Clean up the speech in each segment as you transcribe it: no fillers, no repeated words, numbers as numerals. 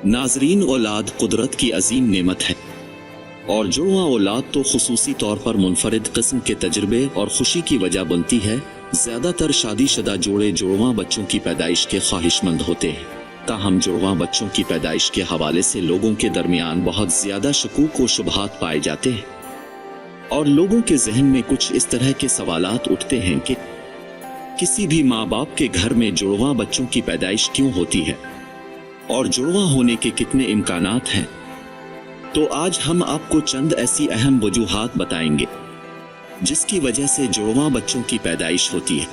नाजरीन, औलाद कुदरत की अजीम नेमत है और जुड़वा औलाद तो खुसूसी तौर पर मुनफरिद किस्म के तजुर्बे और खुशी की वजह बनती है। ज्यादातर शादीशुदा जोड़े जुड़वा बच्चों की पैदाइश के ख्वाहिशमंद होते हैं। ताहम जुड़वा बच्चों की पैदाइश के हवाले से लोगों के दरमियान बहुत ज्यादा शकूक व शुबहात पाए जाते हैं और लोगों के जहन में कुछ इस तरह के सवालात उठते हैं कि किसी भी माँ बाप के घर में जुड़वा बच्चों की पैदाइश क्यों होती है और जुड़वा होने के कितने इम्कानात हैं। तो आज हम आपको चंद ऐसी अहम वजूहात बताएंगे जिसकी वजह से जुड़वा बच्चों की पैदाइश होती है।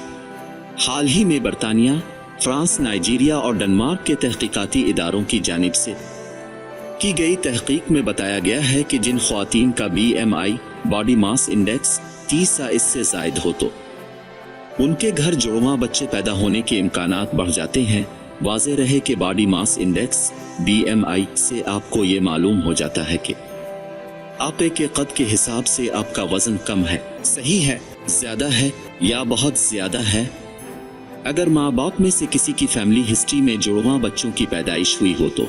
हाल ही में बरतानिया, फ्रांस, नाइजीरिया और डेनमार्क के तहकीकाती इदारों की जानिब से की गई तहकीक में बताया गया है कि जिन ख्वातीन का BMI बॉडी मास इंडेक्स 30 या इससे जायद हो तो उनके घर जुड़वा बच्चे पैदा होने के इम्कानात बढ़ जाते हैं। वाज़ेह रहे कि बॉडी मास इंडेक्स BMI से आपको ये मालूम हो जाता है कि आपे के कद के हिसाब से आपका वजन कम है, सही है, ज्यादा है या बहुत ज्यादा है। अगर माँ बाप में से किसी की फैमिली हिस्ट्री में जुड़वा बच्चों की पैदाइश हुई हो तो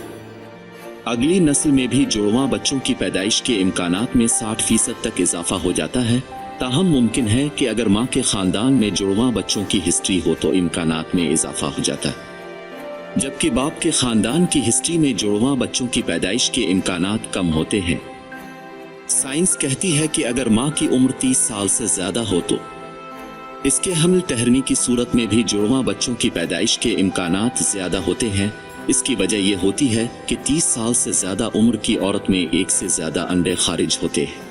अगली नस्ल में भी जुड़वा बच्चों की पैदाइश के इम्कानात में 60% तक इजाफा हो जाता है। ताहम मुमकिन है कि अगर माँ के खानदान में जुड़वा बच्चों की हिस्ट्री हो तो इम्कानात में इजाफा हो जाता है, जबकि बाप के खानदान की हिस्ट्री में जुड़वा बच्चों की पैदाइश के इम्कानात कम होते हैं। साइंस कहती है कि अगर माँ की उम्र 30 साल से ज्यादा हो तो इसके हमल ठहरने की सूरत में भी जुड़वा बच्चों की पैदाइश के इम्कानात ज्यादा होते हैं। इसकी वजह यह होती है कि 30 साल से ज्यादा उम्र की औरत में एक से ज्यादा अंडे खारिज होते हैं।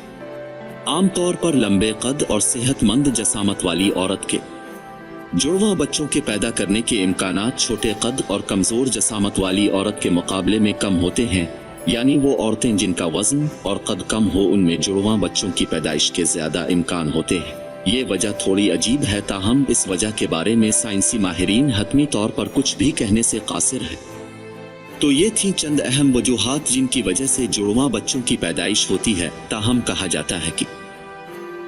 आमतौर पर लंबे कद और सेहतमंद जसामत वाली औरत के जुड़वा बच्चों के पैदा करने के इम्कानात छोटे कद और कमजोर जसामत वाली औरत के मुकाबले में कम होते हैं। यानी वो औरतें जिनका वजन और कद कम हो उनमें जुड़वा बच्चों की पैदाइश के ज्यादा इम्कान होते हैं। ये वजह थोड़ी अजीब है, ताहम इस वजह के बारे में साइंसी माहिरीन हतमी तौर पर कुछ भी कहने से कासिर है। तो ये थी चंद अहम वजूहात जिनकी वजह से जुड़वा बच्चों की पैदाइश होती है। ताहम कहा जाता है कि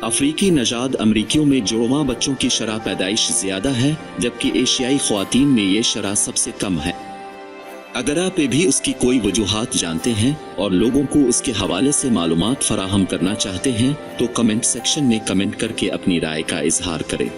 अफ्रीकी नजाद अमरीकियों में जुड़वा बच्चों की शरह पैदाइश ज्यादा है, जबकि एशियाई ख्वातीन में ये शरह सबसे कम है। अगर आप भी उसकी कोई वजूहात जानते हैं और लोगों को उसके हवाले से मालूमात फराहम करना चाहते हैं तो कमेंट सेक्शन में कमेंट करके अपनी राय का इजहार करें।